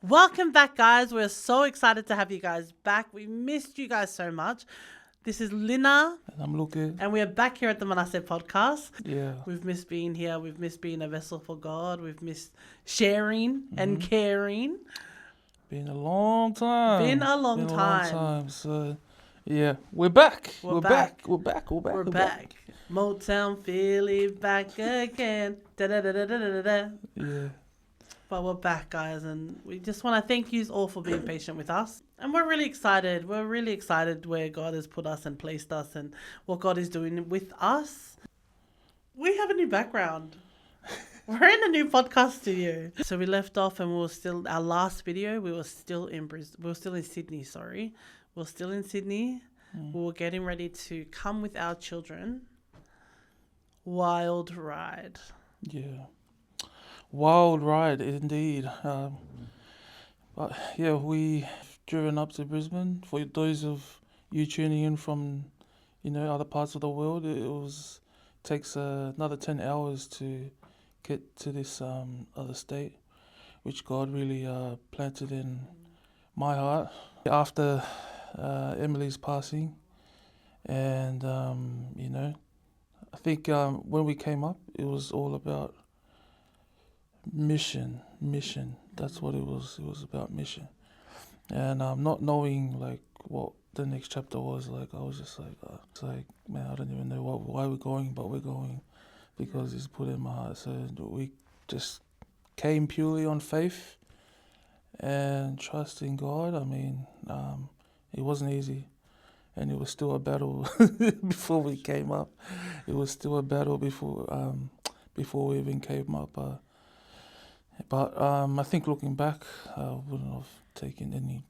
Welcome back, guys. We're so excited to have you guys back. We missed you guys so much. This is Lina, And I'm looking. and we are back here at the Manasseh podcast. Yeah. We've missed being here. We've missed being a vessel for God. We've missed sharing and caring. Been a long time. Been a long time. time. So, yeah, we're back. We're back. We're back. We're back. Motown Philly back again. Da-da-da-da-da-da-da. Yeah. But we're back, guys, and we just want to thank you all for being patient with us. And we're really excited. We're really excited where God has put us and placed us and what God is doing with us. We have a new background. We're in a new podcast studio. So we left off and we were still, our last video, we were still in Sydney, sorry. We were still in Sydney. We were getting ready to come with our children. Wild ride. Yeah. Wild ride, indeed. But yeah, we driven up to Brisbane. For those of you tuning in from, other parts of the world, takes another 10 hours to get to this other state, which God really planted in my heart after Emily's passing. And I think when we came up, it was all about mission. That's what it was. It was about mission. And not knowing like what the next chapter was, like I was just like, man, I don't even know why we're going, but we're going because it's put in my heart. So we just came purely on faith and trust in God. I mean, it wasn't easy, and it was still a battle before we came up. It was still a battle before we even came up. But I think looking back, I wouldn't have taken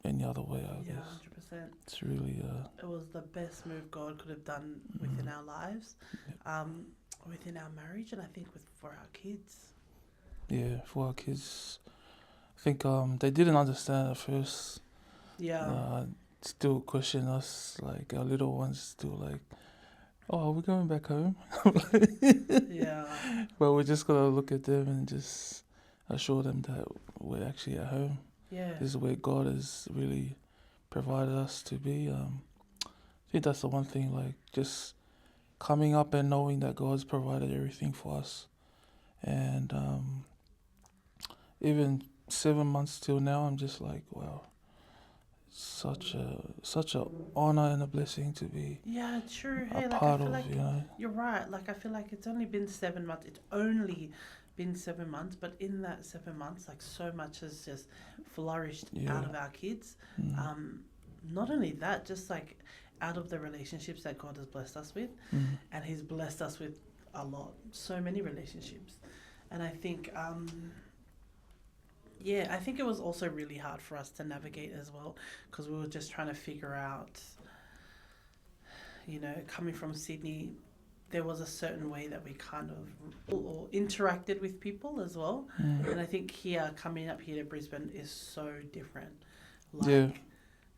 any other way, I guess. 100%. It's really... It was the best move God could have done within our lives, within our marriage, and I think for our kids. Yeah, for our kids. I think they didn't understand at first. Yeah. Still question us, like our little ones still like, oh, are we going back home? Yeah. But we're just going to look at them and just assure them that we're actually at home. Yeah. This is where God has really provided us to be. I think that's the one thing, like just coming up and knowing that God's provided everything for us. And even 7 months till now, I'm just like, wow, such a honor and a blessing to be True. a Hey, part I feel of, like you know. you're right. Like I feel like it's only been 7 months. It's only been 7 months, but in that 7 months, like so much has just flourished out of our kids. Not only that, just like out of the relationships that God has blessed us with, and He's blessed us with a lot, so many relationships, and I think. I think it was also really hard for us to navigate as well because we were just trying to figure out, coming from Sydney, there was a certain way that we kind of or interacted with people as well. And I think coming up here to Brisbane is so different. Like,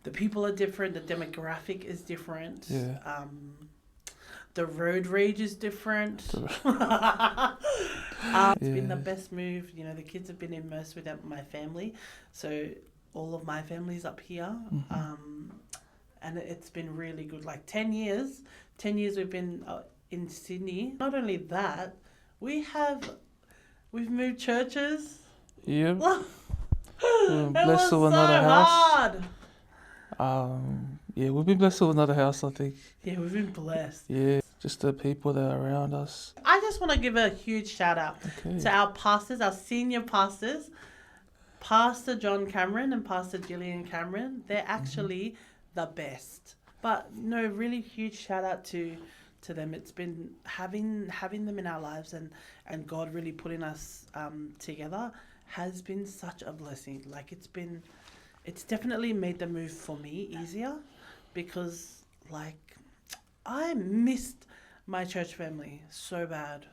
the people are different, the demographic is different. Yeah. The road rage is different. It's been the best move. The kids have been immersed with my family. So all of my family's up here. And it's been really good. Like 10 years. 10 years we've been in Sydney. Not only that, we've moved churches. Yeah. It Blessed was with so another hard. house. We've been blessed with another house, I think. Yeah, we've been blessed. Yeah, just the people that are around us. I just want to give a huge shout out to our pastors, our senior pastors, Pastor John Cameron and Pastor Gillian Cameron. They're actually the best. But no, really huge shout out to them. It's been having them in our lives and God really putting us together has been such a blessing. Like it's definitely made the move for me easier because like I missed my church family so bad.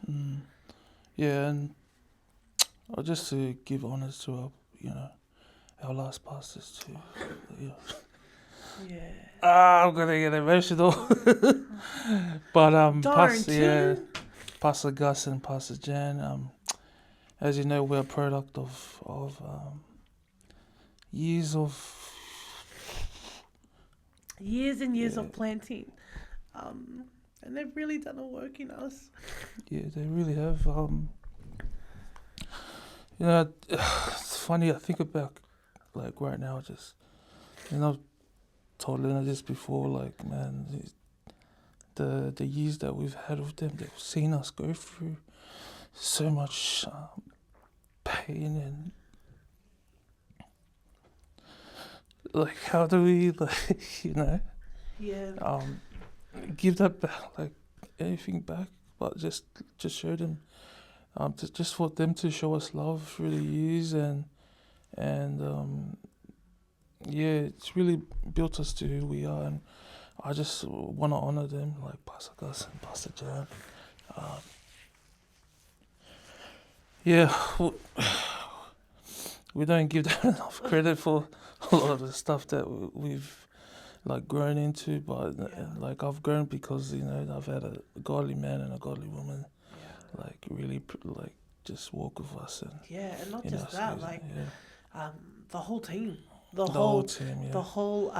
Yeah, and just to give honours to our last pastors too. I'm gonna get emotional. But Pastor Gus and Pastor Jan, as you know, we're a product of years of years and years of planting. And they've really done a work in us. Yeah, they really have. It's funny. I think about like right now, just I've told Lena this before. Like, man, the years that we've had with them, they've seen us go through so much pain, and like, how do we Yeah. give that back, like anything back, but just show them, just for them to show us love through the years, and yeah, it's really built us to who we are, and I just want to honor them, like Pastor Gus and Pastor Jan. Yeah, we don't give them enough credit for a lot of the stuff that we've like grown into, but like I've grown because I've had a godly man and a godly woman, like really like just walk with us, and and not just that, like the whole team, the whole team, the whole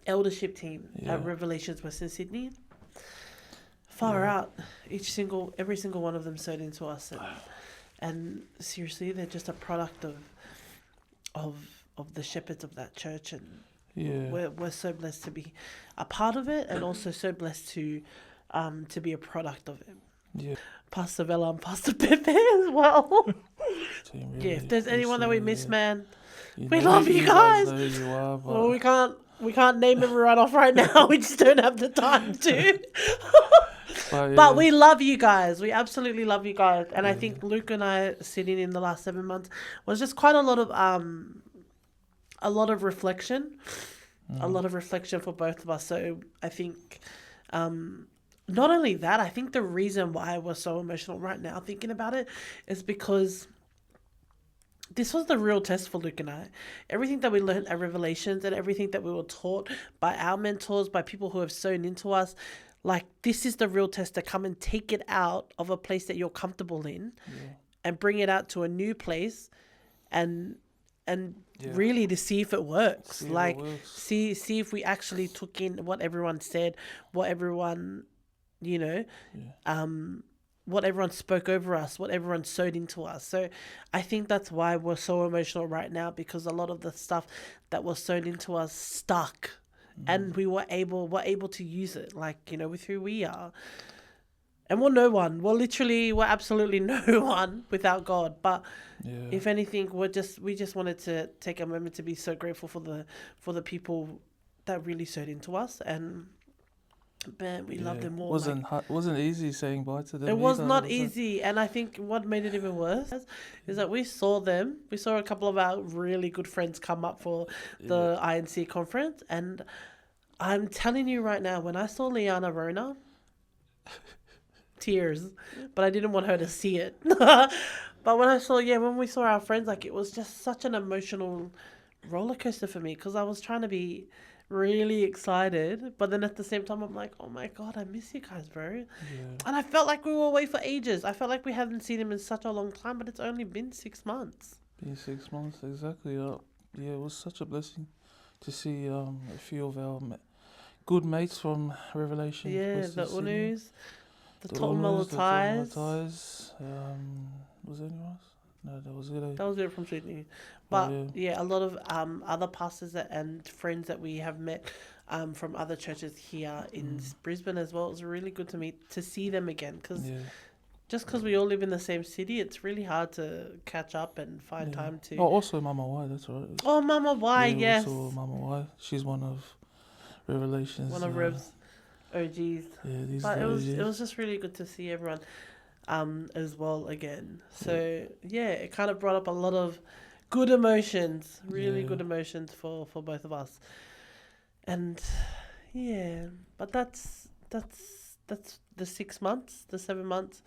eldership team at Revelations Western Sydney. Far out, every single one of them sewed into us, and seriously, they're just a product of the shepherds of that church, and we're so blessed to be a part of it, and also so blessed to be a product of it. Yeah. Pastor Vella and Pastor Pepe as well. Really, if there's anyone that we miss, man, we love you guys. Know you are, well, we can't name everyone off right now. We just don't have the time to. But we love you guys. We absolutely love you guys. And I think Luke and I sitting in the last 7 months was just quite a lot of reflection. A lot of reflection for both of us. So I think not only that, I think the reason why we're so emotional right now thinking about it is because this was the real test for Luke and I. Everything that we learned at Revelations and everything that we were taught by our mentors, by people who have sown into us, like, this is the real test, to come and take it out of a place that you're comfortable in and bring it out to a new place and really to see if it works. See if we actually took in what everyone said, what everyone, what everyone spoke over us, what everyone sowed into us. So I think that's why we're so emotional right now, because a lot of the stuff that was sown into us stuck. And we were able to use it, with who we are. And we're no one. We're absolutely no one without God. But if anything, we just wanted to take a moment to be so grateful for the people that really sowed into us, and man, we love them more. Wasn't easy saying bye to them. It was not easy, and I think what made it even worse is that we saw a couple of our really good friends come up for the INC conference, and I'm telling you right now, when I saw Liana Rona, tears, but I didn't want her to see it. But when we saw our friends, it was just such an emotional roller coaster for me, because I was trying to be really excited, but then at the same time I'm like, oh my God, I miss you guys, bro. And I felt like we were away for ages. I felt like we hadn't seen him in such a long time, but it's only been 6 months. Been 6 months, exactly. It was such a blessing to see a few of our good mates from Revelation. The Unus, the Totmalatais. Was there anyone else? No, that was it from Sydney. But a lot of other pastors and friends that we have met from other churches here in Brisbane as well. It was really good to see them again, because just because we all live in the same city, it's really hard to catch up and find time to. Oh, also Mama Y, that's right. Oh, Mama Y, yes. Also Mama Y, she's one of Revelations. One of Rev's OGs. But it was just really good to see everyone as well again. So it kind of brought up a lot of good emotions, good emotions for both of us. And but that's the 6 months, the 7 months.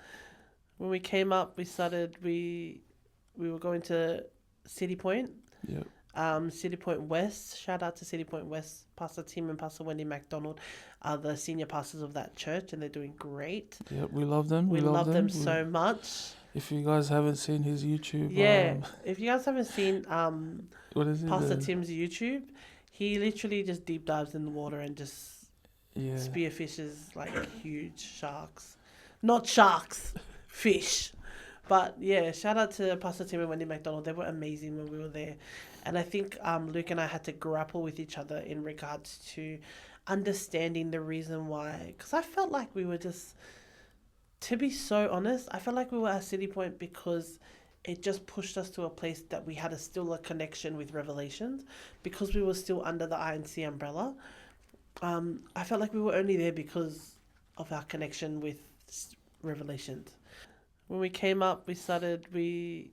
When we came up, we were going to City Point. City Point West. Shout out to City Point West. Pastor Tim and Pastor Wendy MacDonald are the senior pastors of that church, and they're doing great. We love them. We love them so much. If you guys haven't seen his YouTube, Yeah, if you guys haven't seen what is it? Pastor Tim's YouTube, he literally just deep dives in the water and just Yeah, spearfishes like huge sharks. Not sharks, fish. But yeah, shout out to Pastor Tim and Wendy McDonald. They were amazing when we were there. And I think Luke and I had to grapple with each other in regards to understanding the reason why. Because I felt like we were just, to be so honest, I felt like we were at City Point because it just pushed us to a place that we had still a connection with Revelations because we were still under the INC umbrella. I felt like we were only there because of our connection with Revelations. When we came up, we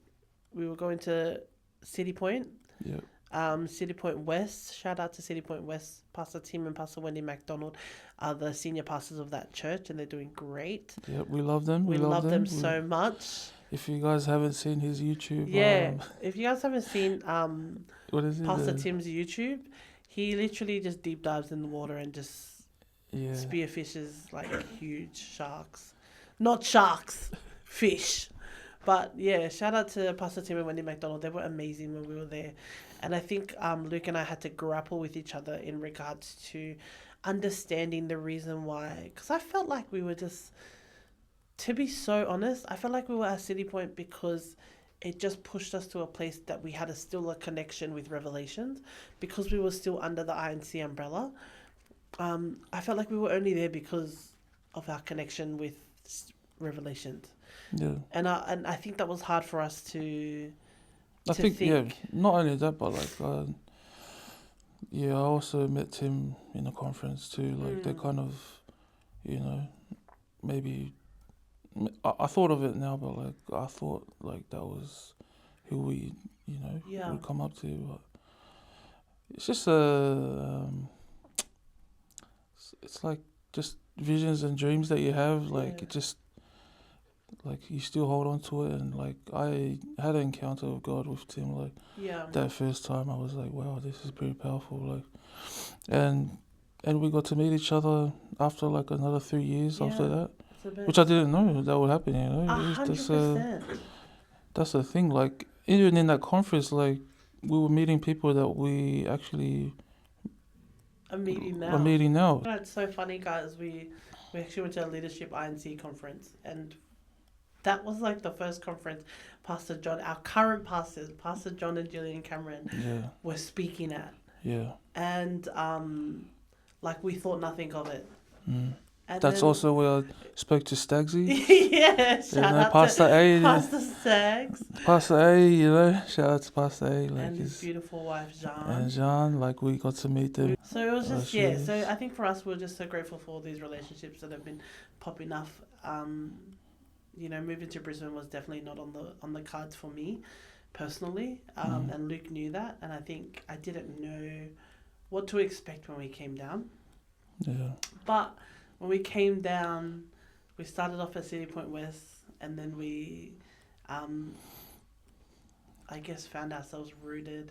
were going to City Point. yeah, City Point West. Shout out to City Point West. Pastor Tim and Pastor Wendy McDonald are the senior pastors of that church, and they're doing great. yeah. We love them. We love them so much. If you guys haven't seen his YouTube, Yeah, if you guys haven't seen what is it? Pastor Tim's YouTube, he literally just deep dives in the water and just Yeah, spearfishes like huge sharks. Not sharks, fish. But yeah, shout out to Pastor Tim and Wendy McDonald. They were amazing when we were there. And I think Luke and I had to grapple with each other in regards to understanding the reason why. Because I felt like we were just, to be so honest, I felt like we were at City Point because it just pushed us to a place that we had still a connection with Revelations because we were still under the INC umbrella. I felt like we were only there because of our connection with Revelations. yeah. And I think that was hard for us to I think yeah. Not only that, but like yeah, I also met Tim in a conference too. Like they kind of, you know, maybe I thought of it now, but like I thought like that was who we, you know, Yeah. would come up to. But it's just a, it's like just visions and dreams that you have. Like Yeah. it just, like you still hold on to it. And like I had an encounter with God with Tim. Like Yeah. that first time, I was like, wow, this is pretty powerful. Like, and we got to meet each other after like another 3 years after Yeah. that. It's a bit- Which I didn't know that would happen, you know. That's 100%. that's the thing. Like even in that conference, like we were meeting people that we actually I'm meeting now. are meeting now. You know, it's so funny, guys. We actually went to a leadership INC conference, and that was like the first conference Pastor John, our current pastors, Pastor John and Gillian Cameron, Yeah, were speaking at, yeah. and like we thought nothing of it. Mm. And That's then- also where I spoke to Stagsy. yeah, shout know, out Pastor to A, Pastor Stags Pastor A, you know, shout out to Pastor A, like and his his beautiful wife Jean. and Jean, like we got to meet them. So it was just she yeah. is. So I think for us, we're just so grateful for all these relationships that have been popping up. You know, moving to Brisbane was definitely not on the cards for me, personally. And Luke knew that, and I think I didn't know what to expect when we came down. Yeah, But when we came down, we started off at City Point West, and then we, I guess, found ourselves rooted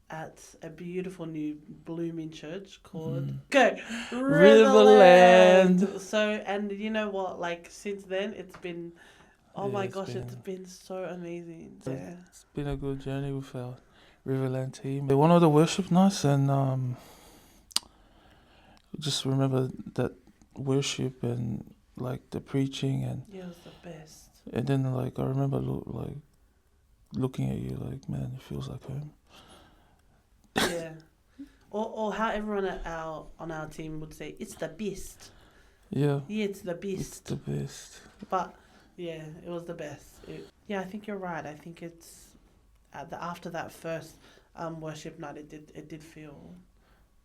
at a beautiful new blooming church called Go Riverland. Riverland. So, and you know what? Like since then, it's been, oh Yeah, my it's gosh, been- it's been so amazing. Yeah. it's been a good journey with our Riverland team. One of the worship nights, and just remember that worship and like the preaching Yeah, it was the best. and then like I remember looking at you like, man, it feels like home. Yeah. Or how everyone on our team would say, it's the best. Yeah, Yeah, it's the it's best. the best. But yeah, it was the best. Yeah, I think you're right. I think it's after that first worship night, it did feel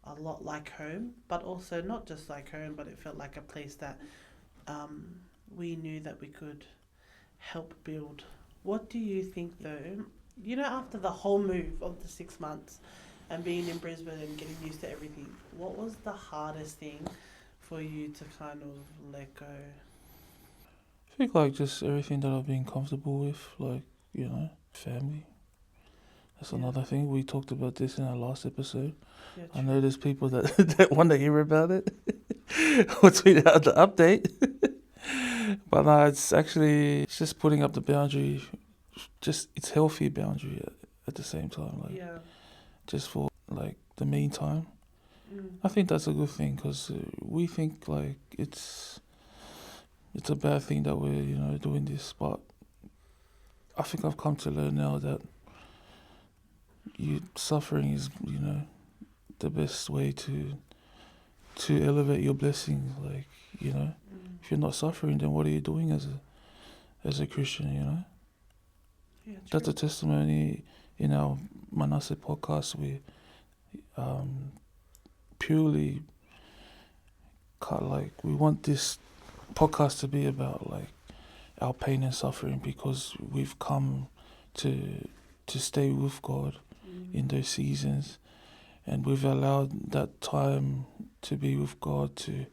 a lot like home, but also not just like home, but it felt like a place that we knew that we could help build. What do you think though? You know, after the whole move of the 6 months and being in Brisbane and getting used to everything, what was the hardest thing for you to kind of let go? I think like just everything that I've been comfortable with, like, you know, family. That's Yeah. another thing. We talked about this in our last episode. Yeah, I know there's people that want to hear about it or tweet out the update. But no, it's just putting up the boundary. Just it's healthy boundary at the same time. Like Yeah. just for like the meantime. Mm. I think that's a good thing because we think like it's a bad thing that we're doing this, but I think I've come to learn now that suffering is the best way to elevate your blessings. Like if you're not suffering, then what are you doing as a Christian? Yeah, That's true. a testimony in our Manasseh podcast. We purely we want this podcast to be about like our pain and suffering because we've come to stay with God in those seasons, and we've allowed that time to be with God to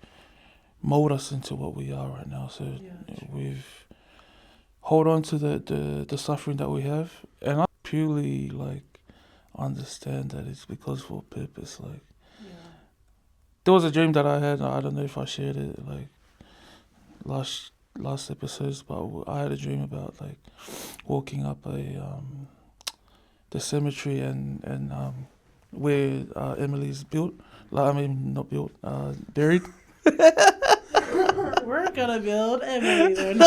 mold us into what we are right now. So we've hold on to the suffering that we have, and I purely like understand that it's because for a purpose. Like there was a dream that I had. I don't know if I shared it like last episodes, but I had a dream about like walking up the cemetery and where Emily's built. Like, I mean, not built, buried. We're gonna build Emily then.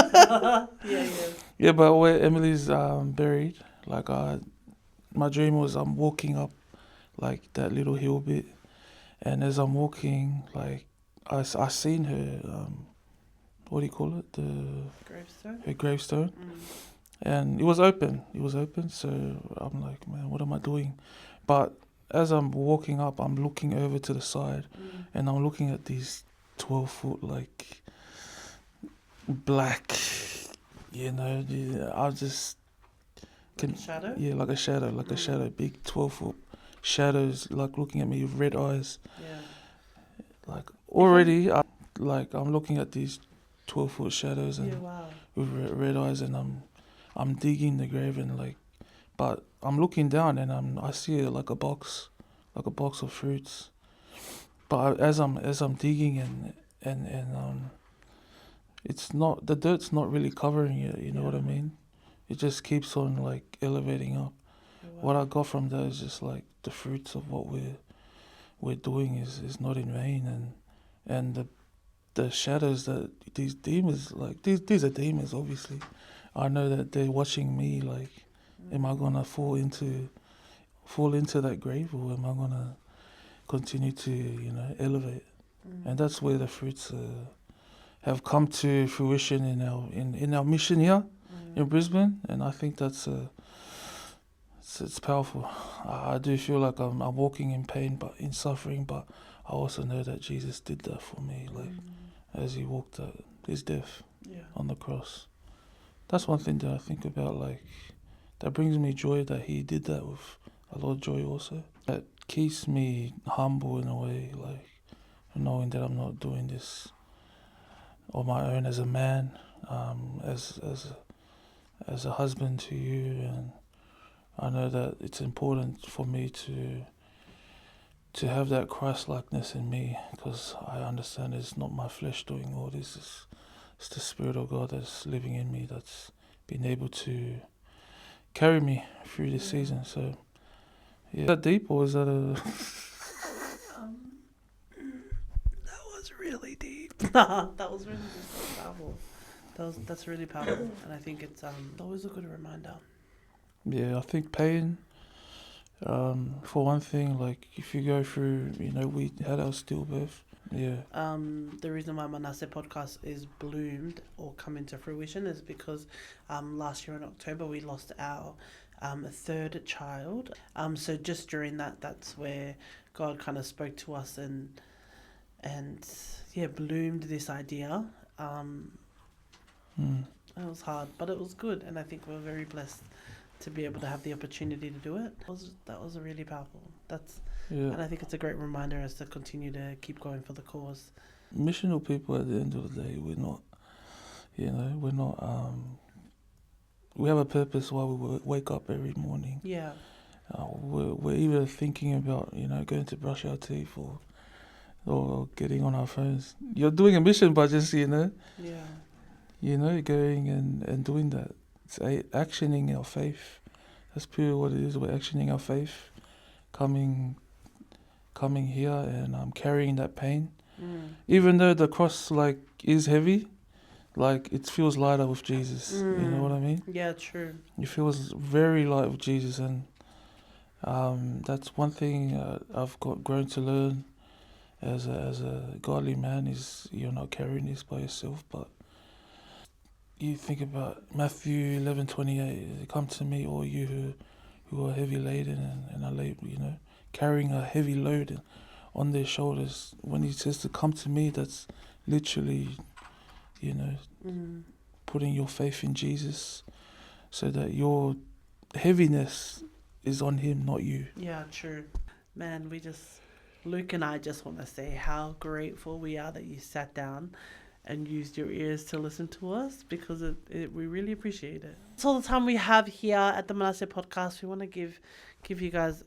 Yeah. Yeah, but where Emily's buried, like my dream was I'm walking up like that little hill bit, and as I'm walking, like I seen her what do you call it? Gravestone. Her gravestone, and it was open. So I'm like, man, what am I doing? But as I'm walking up, I'm looking over to the side, and I'm looking at these 12-foot like black, I just Like a shadow? Yeah, like a shadow, big 12-foot shadows, like looking at me with red eyes. Yeah. Like already, I'm looking at these 12-foot shadows and with red eyes, and I'm digging the grave and but I'm looking down and I see like a box of fruits. But as I'm digging and it's not, the dirt's not really covering it. You know what I mean? It just keeps on like elevating up. What I got from that is just like the fruits of what we're doing is not in vain, and the shadows that these demons, like these are demons, obviously. I know that they're watching me. Like, am I gonna fall into that grave, or am I gonna continue to elevate? And that's where the fruits have come to fruition in our mission here in Brisbane, and I think that's it's powerful. I do feel like I'm walking in pain, but in suffering, but I also know that Jesus did that for me, like as he walked out his death on the cross. That's one thing that I think about, like that brings me joy, that he did that with a lot of joy also. That keeps me humble in a way, like knowing that I'm not doing this on my own as a man, as a husband to you, and I know that it's important for me to have that Christ-likeness in me, because I understand it's not my flesh doing all this. It's the Spirit of God that's living in me, that's been able to carry me through this season. So, yeah. Is that deep, or is that a... That was really deep. That was really powerful. That's really powerful, and I think it's always a good reminder. Yeah, I think pain, for one thing, like if you go through, we had our stillbirth. Yeah. The reason why Manasseh podcast is bloomed or come into fruition is because last year in October we lost our third child. So just during that's where God kind of spoke to us and bloomed this idea. It was hard, but it was good, and I think we're very blessed to be able to have the opportunity to do it. That was really powerful. And I think it's a great reminder as to continue to keep going for the cause. Missional people, at the end of the day, we're not, we have a purpose why we wake up every morning. Yeah. We're either thinking about, going to brush our teeth or getting on our phones. You're doing a mission, but just, Yeah. going and doing that. It's actioning our faith. That's purely what it is. We're actioning our faith, coming here and carrying that pain. Even though the cross is heavy, it feels lighter with Jesus. You know what I mean? Yeah, true. It feels very light with Jesus, and that's one thing I've grown to learn as a godly man is you're not carrying this by yourself, but you think about Matthew 11:28. Come to me, all you who are heavy laden and are carrying a heavy load on their shoulders. When he says to come to me, that's literally, putting your faith in Jesus, so that your heaviness is on him, not you. Yeah, true. Man, Luke and I just want to say how grateful we are that you sat down and used your ears to listen to us, because we really appreciate it. That's all the time we have here at the Manasseh Podcast. We want to give you guys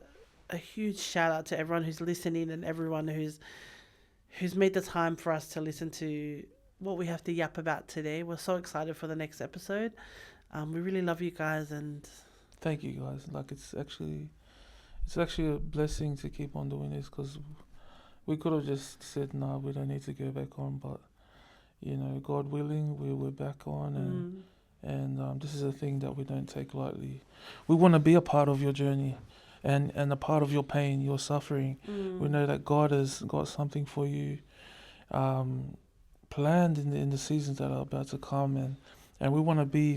a huge shout out to everyone who's listening and everyone who's made the time for us to listen to what we have to yap about today. We're so excited for the next episode. We really love you guys, and thank you guys. It's actually a blessing to keep on doing this, because we could have just said, no, we don't need to go back on, but God willing, we're back on, and this is a thing that we don't take lightly. We want to be a part of your journey and a part of your pain, your suffering. We know that God has got something for you planned in the seasons that are about to come, and we want to be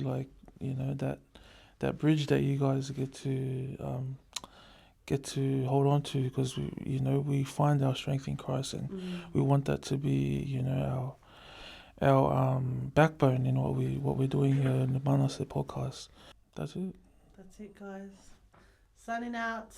that bridge that you guys get to hold on to, because we find our strength in Christ, and we want that to be our backbone in what we're doing here in the Manasseh Podcast. That's it. That's it, guys. Signing out.